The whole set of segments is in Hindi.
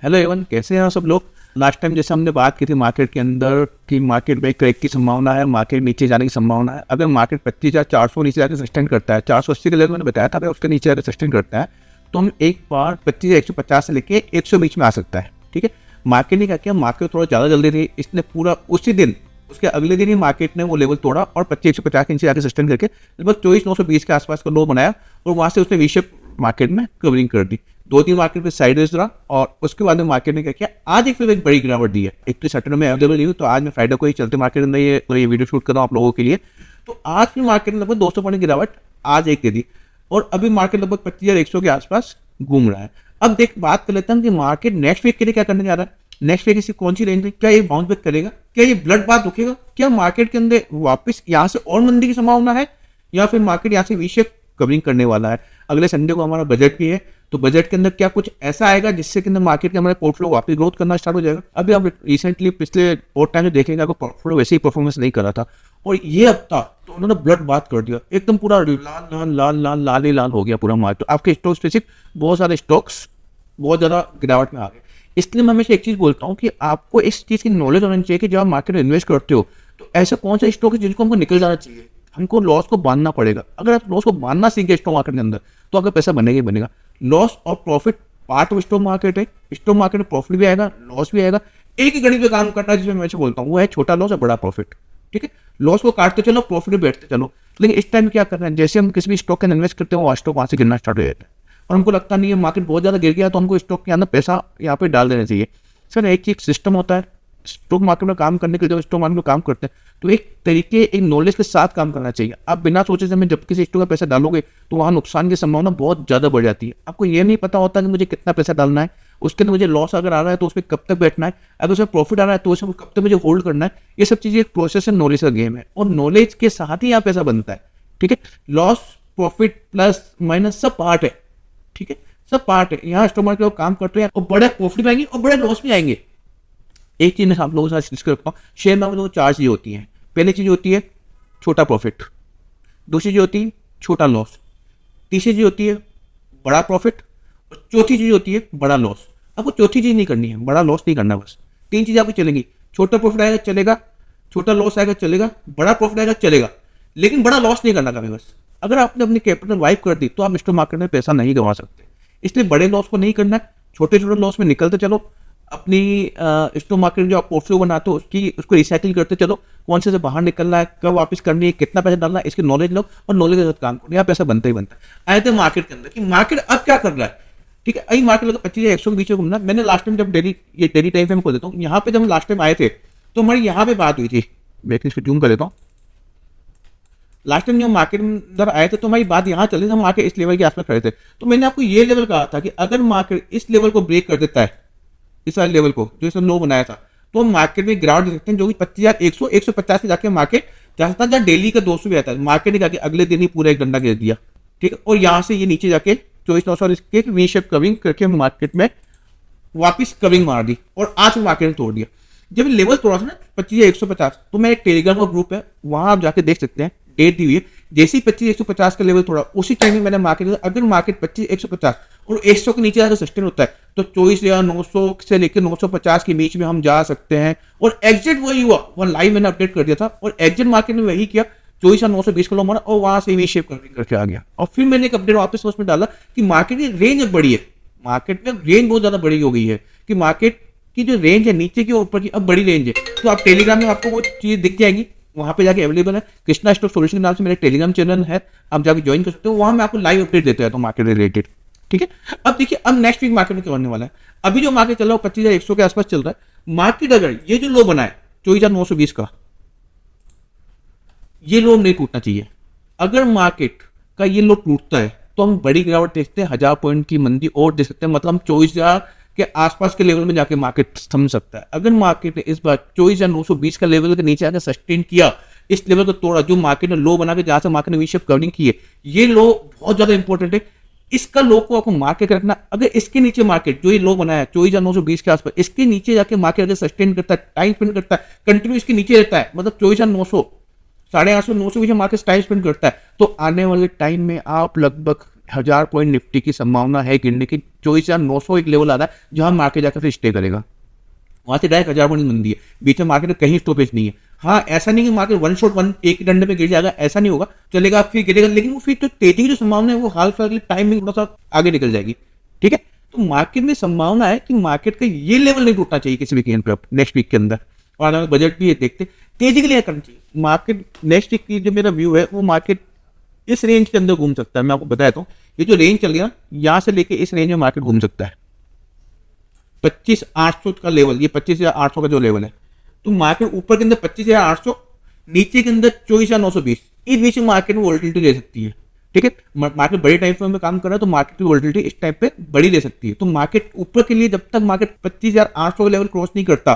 हेलो एवन, कैसे हैं आप सब लोग। लास्ट टाइम जैसे हमने बात की थी मार्केट के अंदर कि मार्केट में क्रैक की संभावना है, मार्केट नीचे जाने की संभावना है। अगर मार्केट 25,400 नीचे जाकर सस्टेन करता है, 480 के लेवल मैंने बताया था, अगर उसके नीचे जाकर सस्टेन करता है तो हम एक बार 25,150 से लेके 100 बीच में आ सकता है। ठीक है, मार्केट ने क्या किया, मार्केट थोड़ा ज़्यादा जल्दी थी, इसने पूरा उसी दिन उसके अगले दिन ही मार्केट ने वो लेवल तोड़ा और 25,150 के नीचे जाकर सस्टेन करके लगभग 24,920 के आसपास का लो बनाया और वहाँ से उसने वी शेप मार्केट में कवरिंग कर दी। 2-3 मार्केट पे साइडवेज रहा और उसके बाद में मार्केट ने क्या किया, आज एक फिर एक बड़ी गिरावट दी है। एक तो सैटरडे में अवेलेबल नहीं हुई, तो आज मैं फ्राइडे को ही चलते मार्केट अंदर ये वीडियो शूट कर रहा हूँ आप लोगों के लिए। तो आज भी मार्केट ने लगभग 200 पॉइंट गिरावट आज एक दे दी और अभी मार्केट लगभग 25,100 के आसपास घूम रहा है। अब बात कर लेता हूँ कि मार्केट नेक्स्ट वीक के लिए क्या करने जा रहा है। नेक्स्ट वीक इसी कौन सी रेंज में, क्या ये बाउंस बैक करेगा, क्या ये ब्लड बाथ रुकेगा, क्या मार्केट के अंदर वापस यहाँ से और मंदी की संभावना है, या फिर मार्केट यहाँ से वी शेप कवरिंग करने वाला है। अगले संडे को हमारा बजट भी है, तो बजट के अंदर क्या कुछ ऐसा आएगा जिससे कि मार्केट के हमारे पोर्टफोलियो वापस ग्रोथ करना स्टार्ट हो जाएगा। अभी आप रिसेंटली पिछले बहुत टाइम में देखेंगे आपको पोर्टफोलियो वैसे ही परफॉर्मेंस नहीं कर रहा था और ये हफ्ता तो उन्होंने ब्लड बात कर दिया, एकदम पूरा लाल लाल लाल लाल लाल ही लाल हो गया पूरा मार्केट। आपके स्टॉक स्पेसिफिक बहुत सारे स्टॉक्स बहुत ज़्यादा गिरावट में आ गए। इसलिए मैं हमेशा एक चीज़ बोलता हूँ कि आपको इस चीज़ की नॉलेज होनी चाहिए कि जब आप मार्केट में इन्वेस्ट करते हो तो ऐसे कौन से स्टॉक है जिनको हमको निकल जाना चाहिए, हमको लॉस को बांधना पड़ेगा। अगर आप लॉस को बांधना सीख गए स्टॉक मार्केट के अंदर तो आपका पैसा बनेगा ही बनेगा। लॉस और profit part of stock market है। स्टॉक मार्केट में प्रॉफिट भी आएगा, लॉस भी आएगा। एक ही घड़ी पे काम करना है जिसमें मैं बोलता हूँ वो है छोटा लॉस और बड़ा प्रॉफिट। ठीक है, लॉस को काटते चलो, प्रॉफिट में बैठते चलो। लेकिन इस टाइम क्या करना है, जैसे हम किसी भी स्टॉक के अंदर इन्वेस्ट करते हैं वो स्टॉक वहाँ से गिरना स्टार्ट हो जाता है और हमको लगता नहीं है मार्केट बहुत ज़्यादा गिर गया तो हमको स्टॉक के अंदर पैसा यहाँ पे डाल देना चाहिए। सर एक चीज सिस्टम होता है स्टॉक मार्केट में काम करने के लिए। जब स्टॉक मार्केट में काम करते हैं तो एक तरीके एक नॉलेज के साथ काम करना चाहिए। आप बिना सोचे समझे जब किसी स्टॉक में पैसा डालोगे तो वहाँ नुकसान की संभावना बहुत ज़्यादा बढ़ जाती है। आपको ये नहीं पता होता कि मुझे कितना पैसा डालना है, उसके अंदर मुझे लॉस अगर आ रहा है तो उसमें कब तक बैठना है, अगर उसमें प्रॉफिट आ रहा है तो उसमें कब तक मुझे होल्ड करना है। ये सब चीज़ें एक प्रोसेस है, नॉलेज का गेम है और नॉलेज के साथ ही यहाँ पैसा बनता है। ठीक है, लॉस प्रॉफिट प्लस माइनस सब पार्ट है। ठीक है, सब पार्ट है। यहाँ स्टॉक मार्केट में काम करते हैं और बड़े प्रॉफिट भी आएंगे और बड़े लॉस भी आएंगे। एक चीज मैं आप लोगों के साथ डिस्कस करता हूँ, शेयर मार्केट में 4 चीजें होती हैं। पहली चीज होती है छोटा प्रॉफिट, दूसरी चीज होती है छोटा लॉस, तीसरी चीज होती है बड़ा प्रॉफिट और चौथी चीज होती है बड़ा लॉस। आपको चौथी चीज नहीं करनी है, बड़ा लॉस नहीं करना। बस 3 चीजें आपको चलेंगी। छोटा प्रॉफिट आएगा चलेगा, छोटा लॉस आएगा चलेगा, बड़ा प्रॉफिट आएगा चलेगा, लेकिन बड़ा लॉस नहीं करना कभी। बस अगर आपने अपनी कैपिटल वाइप कर दी तो आप स्टॉक मार्केट में पैसा नहीं कमा सकते। इसलिए बड़े लॉस को नहीं करना है, छोटे छोटे लॉस में निकलते चलो। अपनी स्टॉक मार्केट जो आप पोर्टफोलियो बनाते हो उसको रिसाइकिल करते चलो। कौन से बाहर निकलना है, कब वापस करनी है, कितना पैसा डालना है, इसकी नॉलेज लो और नॉलेज के साथ काम करो। यहाँ पैसा बनता ही बनता है। आए थे मार्केट के अंदर कि मार्केट अब क्या कर रहा है। ठीक है, अभी मार्केट लगा 25,100 के बीच में घूमना। मैंने लास्ट टाइम जब डेली टाइम फ्रेम को देता हूँ, यहाँ पे जब हम लास्ट टाइम आए थे तो हमारी यहाँ पे बात हुई थी। मैं इसको जूम कर देता हूँ। लास्ट टाइम जब मार्केट में अंदर आए थे तो हमारी बात यहाँ चली थी, हम मार्केट इस लेवल के आसपास खड़े थे। तो मैंने आपको ये लेवल कहा था कि अगर मार्केट इस लेवल को ब्रेक कर देता है, इस वाले लेवल को जो इसने लो बनाया था, तो हम मार्केट में गिरावट देख सकते हैं जो कि 25,100 150 से जाके मार्केट जहां था, जहाँ डेली का 200 भी आता है। मार्केट ने जाके अगले दिन ही पूरा एक डंडा गिर दिया। ठीक है, और यहाँ से ये नीचे जाके 24,900 और इसके वी शेप कवरिंग करके मार्केट में वापिस कवरिंग मार दी और आज मार्केट ने तोड़ दिया। जब लेवल तोड़ा था ना 25,150, तो मैं एक टेलीग्राम का ग्रुप है वहां आप जाके देख सकते हैं, डेट दी हुई है। जैसे ही 25,150 का लेवल तोड़ा उसी टाइम में मैंने मार्केट, अगर मार्केट 25,150 और 100 के नीचे जाकर सस्टेन होता है तो 24,900 से लेकर 950 के बीच में हम जा सकते हैं। और एग्जिट वही हुआ, वो लाइव मैंने अपडेट कर दिया था और एग्जिट मार्केट में वही किया। 24,920 को लो मारा और वहां से वी शेप करके आ गया। और फिर मैंने एक अपडेट वापस उसमें डाला कि मार्केट की रेंज अब बड़ी है। मार्केट में रेंज बहुत ज्यादा बड़ी हो गई है कि मार्केट की जो रेंज है नीचे की ऊपर की अब बड़ी रेंज है। तो आप टेलीग्राम में आपको वो चीज दिख जाएगी, वहां पे जाके अवेलेबल है। कृष्णा स्टॉक सॉल्यूशन के नाम से मेरा टेलीग्राम चैनल है, आप जाके ज्वाइन कर सकते हो। वहां मैं आपको लाइव अपडेट देता रहता हूँ मार्केट रिलेटेड। ठीक है, अब देखिए अब नेक्स्ट वीक मार्केट में क्या होने वाला है। अभी जो मार्केट चल रहा है 25,100 के आसपास चल रहा है। मार्केट अगर ये जो लो बना है 24,920 का, ये लो नहीं टूटना चाहिए। अगर मार्केट का ये लो टूटता है तो हम बड़ी गिरावट देखते हैं, 1000 पॉइंट की मंदी और देख सकते हैं। मतलब हम 24,000 के आसपास के लेवल में जाके मार्केट थम सकता है। अगर मार्केट ने इस बार 24,920 का लेवल के नीचे आकर सस्टेन किया, इस लेवल को तोड़ा, जो मार्केट ने लो बना के जहां से मार्केट ने वी शेप कवरिंग की है, ये लो बहुत ज्यादा इंपॉर्टेंट है। इसका लो को आपको मार्केट रखना। अगर इसके नीचे मार्केट जो ये लो बनाया 24,920 के आसपास, इसके नीचे जाके मार्केट अगर सस्टेन करता है, टाइम स्पेंड करता है, कंटिन्यू इसके नीचे रहता है, मतलब 24,900 850 900 मार्केट टाइम स्पेंड करता है, तो आने वाले टाइम में आप लगभग 1000 पॉइंट निफ्टी की संभावना है गिरने की। 24,900 एक लेवल आ रहा है जहां मार्केट जाकर फिर स्टे करेगा, वहां से डायरेक्ट 1000 पॉइंट मंदी है, बीच में मार्केट में कहीं स्टॉपेज नहीं है। हाँ, ऐसा नहीं कि मार्केट वन शॉट वन एक ही डंडे में गिर जाएगा, ऐसा नहीं होगा, चलेगा फिर गिरेगा, लेकिन वो फिर तो तेजी की जो संभावना है वो हाल फिलहाल टाइमिंग थोड़ा सा आगे निकल जाएगी। ठीक है, तो मार्केट में संभावना है कि मार्केट का ये लेवल नहीं टूटना चाहिए किसी भी केन पे नेक्स्ट वीक के अंदर, और अगर बजट भी ये देखते तेजी के लिए करना चाहिए। मार्केट नेक्स्ट वीक की जो मेरा व्यू है वो मार्केट इस रेंज के अंदर घूम सकता है। मैं आपको बताया, ये जो रेंज चल गया यहां से लेके इस रेंज में मार्केट घूम सकता है। 25,800 का लेवल, ये 25,800 का जो लेवल है, तो मार्केट ऊपर के अंदर 25,800, नीचे के अंदर 24,920, इस बीच में मार्केट में वोलेटिलिटी ले सकती है। ठीक है, मार्केट बड़े टाइम फ्रेम में काम कर रहा है तो मार्केट की वोलेटिलिटी इस टाइम पे बड़ी ले सकती है। तो मार्केट ऊपर के लिए जब तक मार्केट 25,800 का लेवल क्रॉस नहीं करता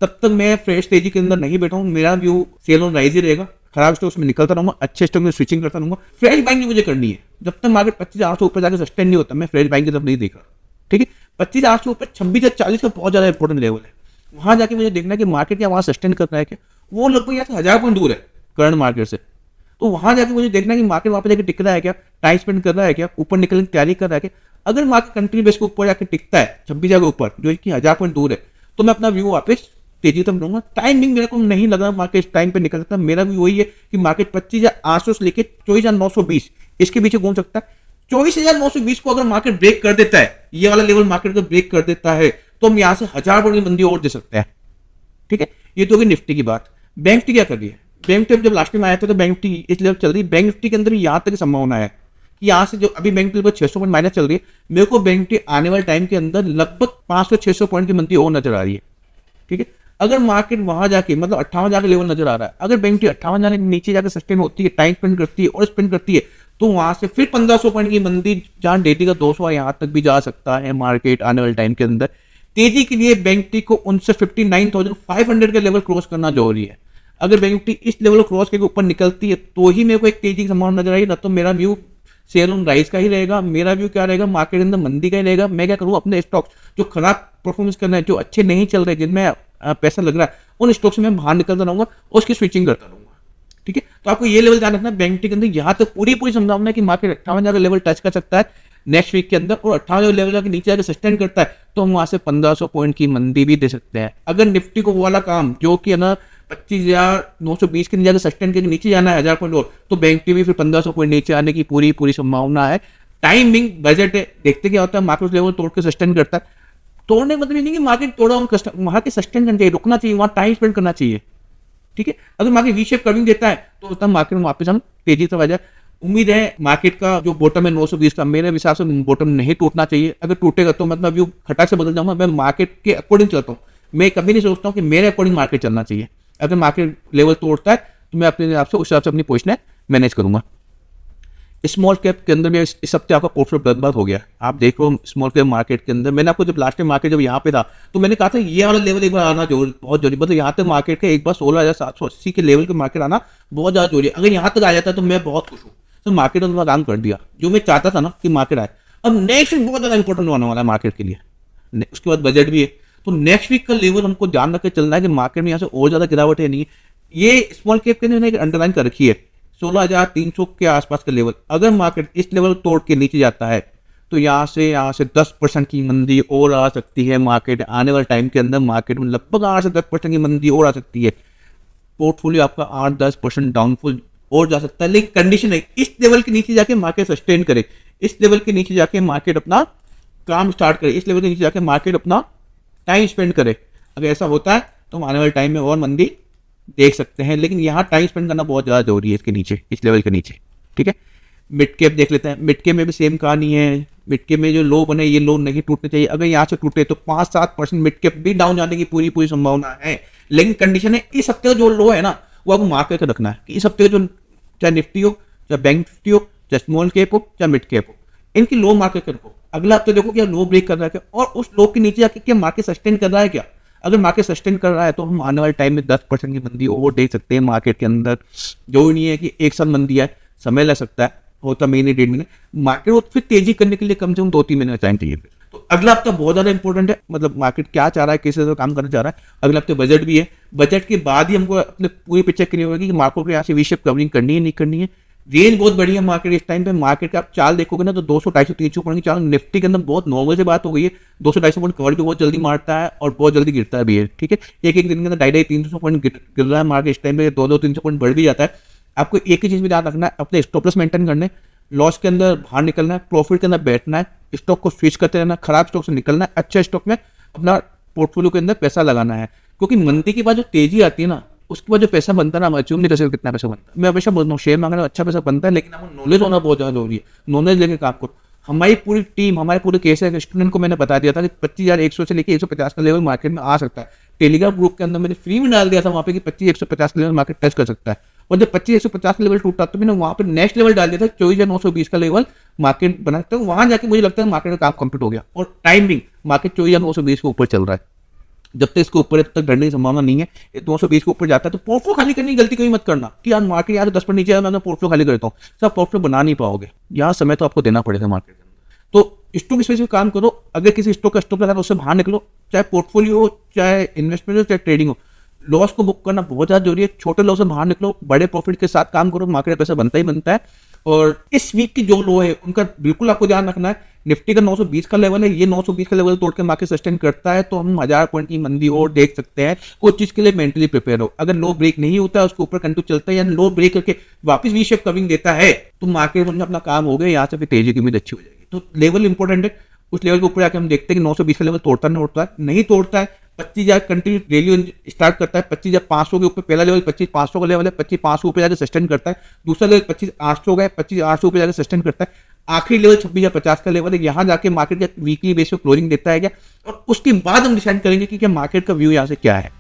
तब तक मैं फ्रेश तेजी के अंदर नहीं बैठा हूं। मेरा व्यू सेल ऑन राइज ही रहेगा, खराब स्टॉक्स में निकलता रहूंगा, अच्छे स्टॉक में स्विचिंग करता रहूंगा। फ्रेश बाइंग मुझे करनी है, जब तक मार्केट 25,800 ऊपर जाकर सस्टेन नहीं होता मैं फ्रेश बाइंग की तरफ नहीं देख रहा। ठीक है, 25,800 ऊपर 26,40 का बहुत ज्यादा इंपॉर्टेंट लेवल है, वहां जाके मुझे देखना है कि मार्केट क्या वहां सस्टेन कर रहा है क्या। वो लगभग यहाँ से 1000 पॉइंट दूर है करंट मार्केट से, तो वहां जाके मुझे देखना है कि मार्केट वहां पे जाके टिक रहा है क्या, टाइम स्पेंड कर रहा है क्या, ऊपर निकलने की तैयारी कर रहा है क्या। अगर मार्केट कंट्री बेस के ऊपर जाके टिकता है 26,000 के ऊपर जो कि 1000 पॉइंट दूर है, तो मैं अपना व्यू वापस तेजी तक लूंगा। टाइमिंग मेरे को नहीं लग रहा मार्केट इस टाइम पे निकल सकता। मेरा भी वही है कि मार्केट 25,800 से लेकर 24,920 इसके पीछे घूम सकता है। 24,920 को अगर मार्केट ब्रेक कर देता है, ये वाला लेवल मार्केट को ब्रेक कर देता है, तो हम यहां से 1000 पॉइंट की मंदी और दे सकते हैं। ठीक है, ये तो होगी निफ्टी की बात। बैंक निफ्टी क्या कर रही है? बैंक निफ्टी जब लास्ट में आया था तो बैंक निफ्टी इस लेवल चल रही है। बैंक निफ्टी के अंदर यहां तक संभावना है कि यहां से जो अभी बैंक निफ्टी 600 पॉइंट माइनस चल रही है, मेरे को बैंक निफ्टी आने वाले टाइम के अंदर लगभग 500-600 पॉइंट की मंदी और नजर आ रही है। ठीक है, अगर मार्केट वहां जाके मतलब 58 जाके लेवल नजर आ रहा है, अगर बैंक निफ्टी 58 जाने नीचे जाकर सस्टेन होती है, टाइम स्पेंड करती है और स्पेंड करती है, तो वहां से फिर 1500 पॉइंट की मंदी जहां डेटी का 200 यहां तक भी जा सकता है मार्केट आने वाले टाइम के अंदर। तेजी के लिए बैंक निफ्टी को उनसे 59,500 का लेवल क्रॉस करना जरूरी है। अगर बैंक निफ्टी इस लेवल क्रॉस करके ऊपर निकलती है तो ही मेरे को एक तेजी की संभावना नजर आई, ना तो मेरा व्यू सेल ऑन राइज का ही रहेगा। मेरा व्यू क्या रहेगा, मार्केट के अंदर मंदी का ही रहेगा। मैं क्या करूँ, अपने स्टॉक जो खराब परफॉर्मेंस कर रहे हैं, जो अच्छे नहीं चल रहे, जिनमें पैसा लग रहा है, उन स्टॉक से मैं बाहर निकलता रहूंगा और उसकी स्विचिंग करता रहूंगा। ठीक है, तो आपको ये लेवल ध्यान रखना है। बैंक निफ्टी के अंदर यहाँ तक पूरी संभावना है कि मार्केट 58,000 का लेवल टच कर सकता है नेक्स्ट वीक के अंदर, और 58,000 लेवल जाके नीचे जाकर सस्टेन करता है तो हम वहां से 1500 पॉइंट की मंदी भी दे सकते हैं। अगर निफ्टी को वो वाला काम जो कि है ना 25,920 के नीचे सस्टेन के नीचे जाना है 1000 पॉइंट और, तो बैंक निफ्टी भी फिर 1500 पॉइंट नीचे आने की पूरी संभावना है। टाइमिंग बजट है, देखते क्या होता है। मार्केट लेवल तोड़ के सस्टेन करता है, तोड़ने का मतलब ये नहीं कि मार्केट तोड़ा वहां के सस्टेन करना चाहिए, रुकना चाहिए, वहां टाइम स्पेंड करना चाहिए। ठीक है, अगर मार्केट वी शेप कर्विंग देता है तो तब मार्केट में वापस हम तेजी से आ जाए। उम्मीद है मार्केट का जो बॉटम है 920 का, मेरे हिसाब से बॉटम नहीं टूटना चाहिए। अगर टूटेगा तो मतलब व्यू खटाक से बदल जाऊंगा। मैं मार्केट के अकॉर्डिंग चलता हूँ, मैं कभी नहीं सोचता हूँ कि मेरे अकॉर्डिंग मार्केट चलना चाहिए। अगर मार्केट लेवल तोड़ता है तो मैं अपने हिसाब से उस हिसाब से अपनी पोजीशन मैनेज करूंगा। स्मॉल कैप के अंदर में इस हफ्ते आपका पोर्टफोलियो बर्बाद हो गया। आप देखो स्मॉल कैप मार्केट के अंदर, मैंने आपको जब लास्ट टाइम मार्केट जब यहाँ पे था तो मैंने कहा था ये वाला लेवल एक बार आना बहुत जरूरी, मतलब यहाँ तक मार्केट का एक बार 16,780 के लेवल के मार्केट आना बहुत ज्यादा जरूरी है। अगर यहाँ तक आ जाता है तो मैं बहुत खुश हूँ। तो मार्केट ने काम कर दिया जो मैं चाहता था ना कि मार्केट आए। अब नेक्स्ट वीक बहुत ज्यादा इंपॉर्टेंट होने वाला है मार्केट के लिए, उसके बाद बजट भी है। तो नेक्स्ट वीक का लेवल हमको ध्यान रख के चलना है कि मार्केट में यहाँ से और ज्यादा गिरावट है नहीं। ये स्मॉल कैप के अंदर अंडरलाइन कर रखी है 16,300 के आसपास का लेवल। अगर मार्केट इस लेवल तोड़ के नीचे जाता है तो यहाँ से 10% की मंदी और आ सकती है। मार्केट आने वाले टाइम के अंदर मार्केट में लगभग 8 से 10% की मंदी और आ सकती है। पोर्टफोलियो आपका 8-10% डाउनफॉल और जा सकता है, लेकिन कंडीशन है इस लेवल के नीचे जाके मार्केट सस्टेन करे, इस लेवल के नीचे जाके मार्केट अपना काम स्टार्ट करे, इस लेवल के नीचे जाके मार्केट अपना टाइम स्पेंड करे। अगर ऐसा होता है तो हम आने वाले टाइम में और मंदी देख सकते हैं, लेकिन यहाँ टाइम स्पेंड करना बहुत ज्यादा जरूरी है इसके नीचे, इस लेवल के नीचे। ठीक है, मिड कैप देख लेते हैं। मिड कैप में भी सेम कहानी है। मिड कैप में जो लो बने ये लो नहीं टूटने चाहिए। अगर यहाँ से टूटे तो 5-7% मिड कैप भी डाउन जाने की पूरी संभावना है, लेकिन कंडीशन है इस हफ्ते का जो लो है ना वो आपको मार्क करके रखना है कि इस हफ्ते का जो चाहे निफ्टी हो, चाहे बैंक निफ्टी हो, चाहे स्मॉल कैप हो, चाहे मिड कैप हो, इनकी लो मार्क करके रखो। अगला हफ्ते देखो क्या लो ब्रेक कर रहा है क्या, और उस लो के नीचे जाके क्या मार्केट सस्टेन कर रहा है क्या। अगर मार्केट सस्टेन कर रहा है तो हम आने वाले टाइम में 10% की मंदी और देख सकते हैं मार्केट के अंदर। जो नहीं है कि एक साल मंदी है, समय लग सकता है, होता महीने 1.5 महीने। मार्केट को फिर तेजी करने के लिए कम से कम 2-3 महीने टाइम चाहिए। तो अगला हफ्ता बहुत ज्यादा इंपॉर्टेंट है, मतलब मार्केट क्या चाह रहा है, किस तरह से काम करना चाह रहा है। अगले हफ्ते बजट भी है, बजट के बाद ही हमको अपने पूरी पिक्चर क्लियर होगी कि मार्केट को यहाँ से वी शेप कवरिंग करनी है नहीं करनी है। रेंज बहुत बड़ी है मार्केट इस टाइम पे। मार्केट का आप चाल देखोगे ना तो 200 250 300 पॉइंट की चाल निफ्टी के अंदर बहुत नॉर्मल से बात हो गई है। 200 250 पॉइंट कवर भी बहुत जल्दी मारता है और बहुत जल्दी गिरता है भी है, ठीक है। एक एक दिन के अंदर 250 300 पॉइंट गिर रहा है मार्केट इस टाइम पे, 200 300 पॉइंट बढ़ भी जाता है। आपको एक ही चीज भी ध्यान रखना है, अपने स्टॉप लॉस मेंटेन करने, लॉस के अंदर बाहर निकलना है, प्रॉफिट के अंदर बैठना है, स्टॉक को स्विच करते रहना, खराब स्टॉक से निकलना है, अच्छे स्टॉक में अपना पोर्टफोलियो के अंदर पैसा लगाना है। क्योंकि मंदी के बाद जो तेजी आती है ना, उसके बाद जो पैसा बनता है ना, हम अचूम नहीं कर सकते कितना पैसा बनता है। मैं हमेशा बोलता हूँ शेयर मार्केट में अच्छा पैसा बनता है, लेकिन आपको नॉलेज होना बहुत ज्यादा जरूरी है। नॉलेज लेके काम करो। हमारी पूरी टीम, हमारे पूरे केस है, स्टूडेंट को मैंने बता दिया था कि 25,100 से लेकर 150 का लेवल मार्केट में आ सकता है। टेलीग्राम ग्रुप के अंदर मैंने फ्री में डाल दिया था वहाँ पे कि 25,150 का लेवल मार्केट टच कर सकता है। और जब 25,150 का लेवल टूटा तो मैंने वहाँ पे नेक्स्ट लेवल डाल दिया था 24,920 का लेवल मार्केट बना। तो वहां जाके मुझे लगता है मार्केट का काम कंप्लीट हो गया। और टाइमिंग मार्केट 24,920 के ऊपर चल रहा है, जब तक इसके ऊपर तब तक बढ़ने की संभावना नहीं है। 220 के ऊपर जाता है तो पोर्टफोलियो खाली करने की गलती कभी मत करना कि यार मार्केट यार 10 पर नीचे आया मैं पोर्टफोलियो खाली करता हूँ। सब पोर्टफोलियो बना नहीं पाओगे, यहाँ समय तो आपको देना पड़ेगा मार्केट में। तो स्टॉक स्पेस में काम करो। अगर किसी स्टॉक का स्टॉप लगा तो उससे बाहर निकलो, चाहे पोर्टफोलियो हो, चाहे इन्वेस्टमेंट हो, चाहे ट्रेडिंग हो। लॉस को बुक करना बहुत ज्यादा जरूरी है। छोटे लॉस से बाहर निकलो, बड़े प्रॉफिट के साथ काम करो, मार्केट में पैसा बनता ही बनता है। और इस वीक की जो लो है उनका बिल्कुल आपको ध्यान रखना है। निफ्टी का 920 का लेवल है, ये 920 का लेवल तोड़ के मार्केट सस्टेन करता है तो हम 1000 पॉइंट की मंदी और देख सकते हैं। कुछ चीज के लिए मेंटली प्रिपेयर हो। अगर लो ब्रेक नहीं होता है, उसके ऊपर कंटिन्यू चलता है या लो ब्रेक करके वापस वी शेप कविंग देता है तो मार्केट में अपना काम हो गया, यहाँ से फिर तेजी की उम्मीद अच्छी हो जाएगी। तो लेवल इंपॉर्टेंट है। उस लेवल के ऊपर आके हम देखते हैं कि 920 का लेवल तोड़ता नहीं तोड़ता है। 25,000 कंटिन्यू डेली स्टार्ट करता है, 25,500 के ऊपर पहला लेवल 25,500 का लेवल है, 25,500 ऊपर जाकर सस्टेन करता है। दूसरा लेवल 25,800 का है, 25,800 ऊपर जाकर सस्टेन करता है। आखिरी लेवल 26,050 का लेवल है। यहाँ जाके मार्केट का वीकली बेस पे क्लोजिंग देता है क्या, और उसके बाद हम डिसाइड करेंगे कि क्या मार्केट का व्यू यहाँ से क्या है,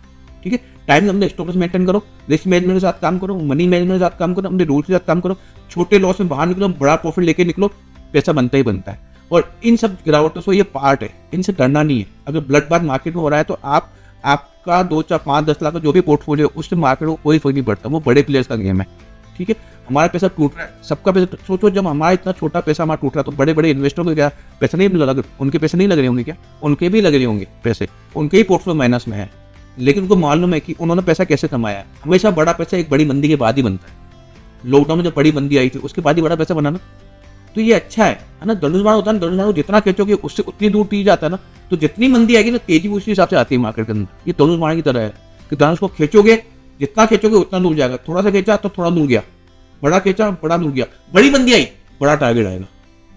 ठीक है। टाइम अपने स्टॉप लॉस मेंटेन करो, रिस्क मैनेजमेंट के साथ काम करो, मनी मैनेजमेंट के साथ काम करो, अपने रूल के साथ काम करो। छोटे लॉस में बाहर निकलो, बड़ा प्रॉफिट लेके निकलो, पैसा बनता ही बनता है। और इन सब गिरावटों से ये पार्ट है, इनसे डरना नहीं है। अगर ब्लड बात मार्केट में हो रहा है तो आपका 2 4 5 10 लाख का जो भी पोर्टफोलियो है उससे मार्केट को कोई फर्क नहीं पड़ता। वो बड़े प्लेयर्स का गेम है, ठीक है। हमारा पैसा टूट रहा है, सबका पैसा। सोचो जब हमारा इतना छोटा पैसा हमारा टूट रहा है तो बड़े बड़े इन्वेस्टरों को क्या पैसा नहीं लग, उनके पैसे नहीं लग रहे होंगे क्या? उनके भी लग रहे होंगे पैसे, उनके ही पोर्टफोलियो माइनस में है, लेकिन उनको मालूम है कि उन्होंने पैसा कैसे कमाया है। हमेशा बड़ा पैसा एक बड़ी मंदी के बाद ही बनता है। लॉकडाउन में जब बड़ी मंदी आई थी उसके बाद ही बड़ा पैसा बनाना, तो ये अच्छा है ना। धनुष होता है, धनुष जितना खींचोगे उससे उतनी दूर तीर जाता है ना। तो जितनी मंदी आएगी ना तेजी उसी हिसाब से आती है मार्केट के अंदर। ये धनुष की तरह है कि धनुष को खींचोगे, जितना खींचोगे उतना दूर जाएगा। थोड़ा सा खींचा तो थोड़ा दूर गया, बड़ा खींचा बड़ा दूर गया। बड़ी मंदी आई, बड़ा टारगेट आएगा,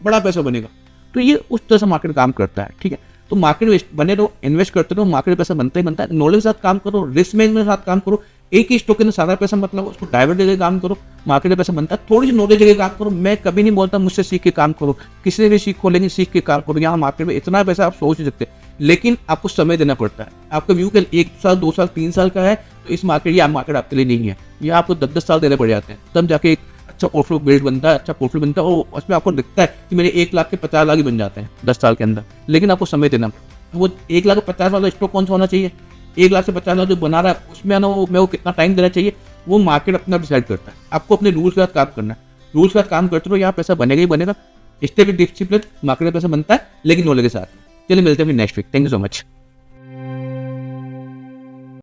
बड़ा पैसा बनेगा। तो ये उस तरह से मार्केट काम करता है, ठीक है। तो मार्केट बने रहो, इन्वेस्ट करते रहो, मार्केट पैसा बनता ही बनता है। नॉलेज के साथ काम करो, रिस्क मैनेजमेंट के साथ काम करो। एक ही स्टॉक के अंदर सारा पैसा मतलब उसको डाइवर्ट देकर काम करो, मार्केट में पैसा बनता है। थोड़ी सी नॉलेज लेके काम करो। मैं कभी नहीं बोलता मुझसे सीख के काम करो, किसी से भी सीखो, लेकिन सीख के काम करो। यहाँ मार्केट में इतना पैसा आप सोच सकते हैं, लेकिन आपको समय देना पड़ता है। आपका व्यू कल 1 साल 2 साल 3 साल का है तो इस मार्केट ये मार्केट आपके लिए नहीं है। ये आपको 10-10 साल देने पड़ जाते हैं, तब जाके एक अच्छा पोर्टफोलियो बिल्ड बनता है, अच्छा पोर्टफोलियो बनता है। और उसमें आपको दिखता है कि मेरे 1 लाख के 50 लाख ही बन जाते हैं 10 साल के अंदर, लेकिन आपको समय देना। वो 1 लाख 50 वाला स्टॉक कौन सा होना चाहिए, 1 लाख से 50 लाख जो बना रहा है उसमें ना वो कितना टाइम देना चाहिए, वो मार्केट अपना डिसाइड करता है। आपको अपने रूल्स के साथ काम करना है, रूल्स के साथ काम करते रहो, यहाँ पैसा बनेगा ही बनेगा। स्टे विद डिसिप्लिन, मार्केट में पैसा बनता है, लेकिन नॉलेज के साथ। चलिए मिलते हैं next week. Thank you so much.